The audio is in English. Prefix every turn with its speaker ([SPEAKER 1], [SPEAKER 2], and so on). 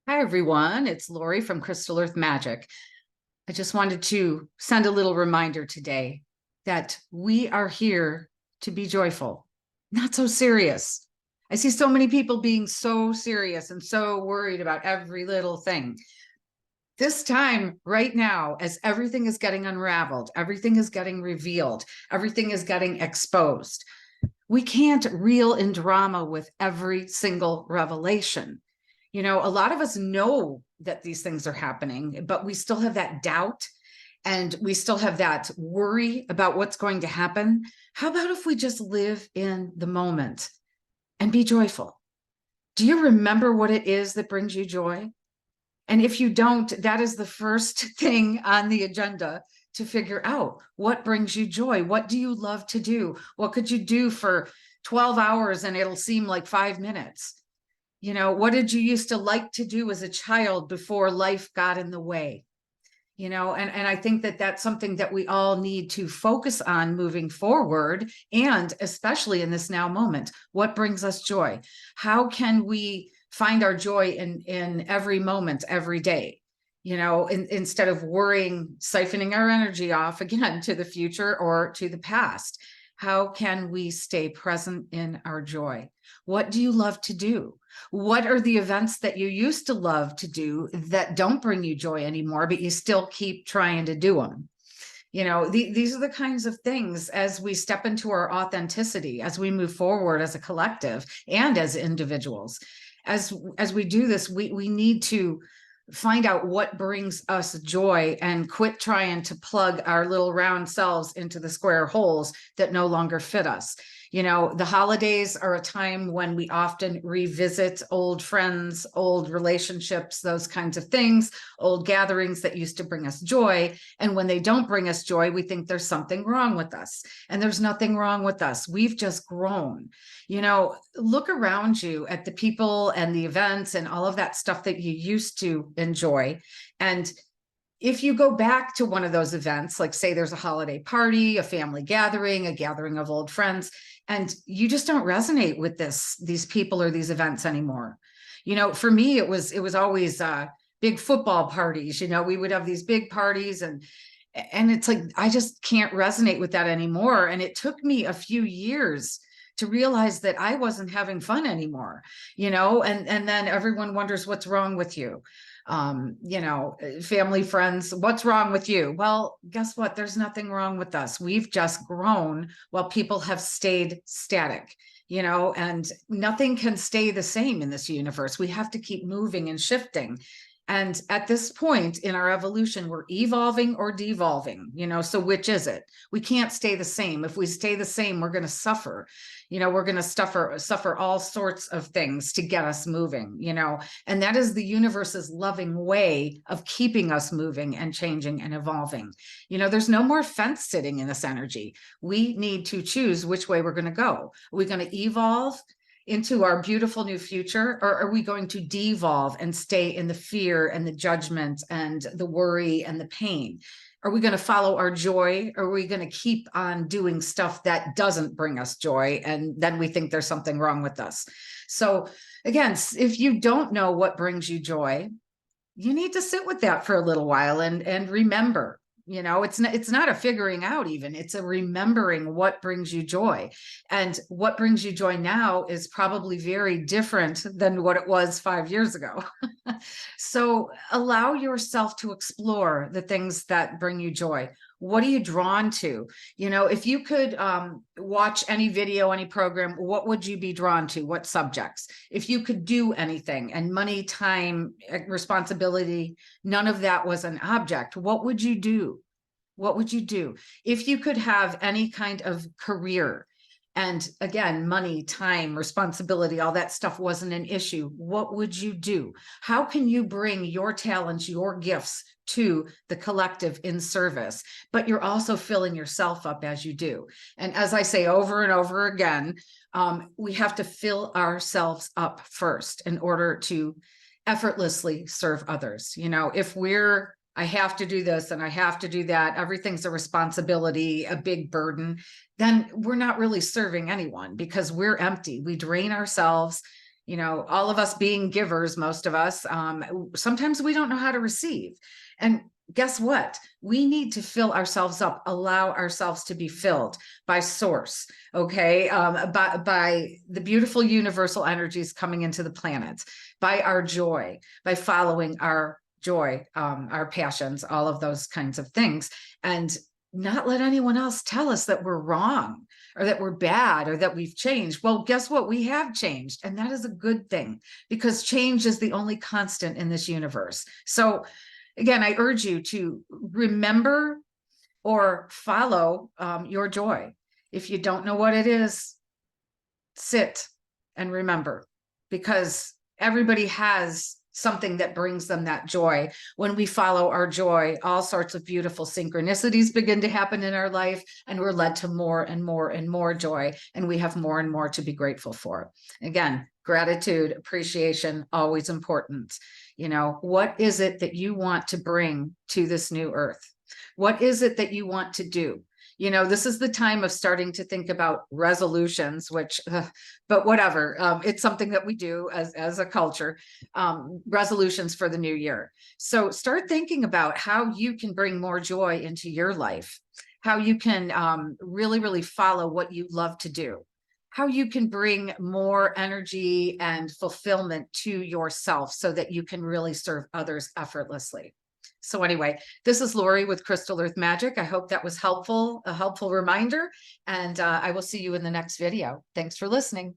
[SPEAKER 1] Hi, everyone. It's Lori from Crystal Earth Magic. I just wanted to send a little reminder today that we are here to be joyful, not so serious. I see so many people being so serious and so worried about every little thing. This time, right now, as everything is getting unraveled, everything is getting revealed, everything is getting exposed, we can't reel in drama with every single revelation. A lot of us know that these things are happening, but we still have that doubt and we still have that worry about what's going to happen. How about if we just live in the moment and be joyful? Do you remember what it is that brings you joy? And if you don't, that is the first thing on the agenda to figure out. What brings you joy? What do you love to do? What could you do for 12 hours and it'll seem like 5 minutes? What did you used to like to do as a child before life got in the way? And I think that that's something that we all need to focus on moving forward, and especially in this now moment. What brings us joy? How can we find our joy in every moment, every day? Instead of worrying, siphoning our energy off again to the future or to the past. How can we stay present in our joy? What do you love to do? What are the events that you used to love to do that don't bring you joy anymore, but you still keep trying to do them? These are the kinds of things as we step into our authenticity, as we move forward as a collective and as individuals. As we do this, we need to find out what brings us joy and quit trying to plug our little round selves into the square holes that no longer fit us. The holidays are a time when we often revisit old friends, old relationships, those kinds of things, old gatherings that used to bring us joy. And when they don't bring us joy, we think there's something wrong with us. And there's nothing wrong with us. We've just grown. Look around you at the people and the events and all of that stuff that you used to enjoy. And if you go back to one of those events, like say there's a holiday party, a family gathering, a gathering of old friends, and you just don't resonate with these people or these events anymore. For me, it was always big football parties. We would have these big parties, and it's like I just can't resonate with that anymore. And it took me a few years to realize that I wasn't having fun anymore, and then everyone wonders what's wrong with you. Family, friends, what's wrong with you? Well, guess what? There's nothing wrong with us. We've just grown while people have stayed static, and nothing can stay the same in this universe. We have to keep moving and shifting. And at this point in our evolution, we're evolving or devolving, so which is it? We can't stay the same. If we stay the same, we're going to suffer. We're going to suffer all sorts of things to get us moving, and that is the universe's loving way of keeping us moving and changing and evolving. There's no more fence sitting in this energy. We need to choose which way we're going to go. Are we going to evolve into our beautiful new future, or are we going to devolve and stay in the fear and the judgment and the worry and the pain? Are we going to follow our joy, or are we going to keep on doing stuff that doesn't bring us joy, and then we think there's something wrong with us? So again, if you don't know what brings you joy, you need to sit with that for a little while and remember. It's not a figuring out, even it's a remembering what brings you joy. And what brings you joy now is probably very different than what it was 5 years ago. So allow yourself to explore the things that bring you joy. What are you drawn to? If you could watch any video, any program, what would you be drawn to? What subjects? If you could do anything, and money, time, responsibility, none of that was an object, what would you do? What would you do? If you could have any kind of career, and again, money, time, responsibility, all that stuff wasn't an issue, what would you do? How can you bring your talents, your gifts to the collective in service, but you're also filling yourself up as you do? And as I say over and over again, we have to fill ourselves up first in order to effortlessly serve others. If I have to do this and I have to do that, everything's a responsibility, a big burden, then we're not really serving anyone, because we're empty. We drain ourselves You know, all of us being givers, most of us, sometimes we don't know how to receive. And guess what? We need to fill ourselves up, allow ourselves to be filled by source, okay? By the beautiful universal energies coming into the planet, by our joy, by following our joy, our passions, all of those kinds of things. And not let anyone else tell us that we're wrong or that we're bad or that we've changed. Well, guess what? We have changed. And that is a good thing, because change is the only constant in this universe. So again, I urge you to remember or follow your joy. If you don't know what it is, sit and remember, because everybody has something that brings them that joy. When we follow our joy, all sorts of beautiful synchronicities begin to happen in our life, and we're led to more and more and more joy, and we have more and more to be grateful for. Again, gratitude, appreciation, always important. You know, what is it that you want to bring to this new earth? What is it that you want to do? You know, this is the time of starting to think about resolutions, which, but whatever, it's something that we do as a culture, resolutions for the new year. So start thinking about how you can bring more joy into your life, how you can really, really follow what you love to do, how you can bring more energy and fulfillment to yourself so that you can really serve others effortlessly. So anyway, this is Lori with Crystal Earth Magic. I hope that was helpful, a helpful reminder, and I will see you in the next video. Thanks for listening.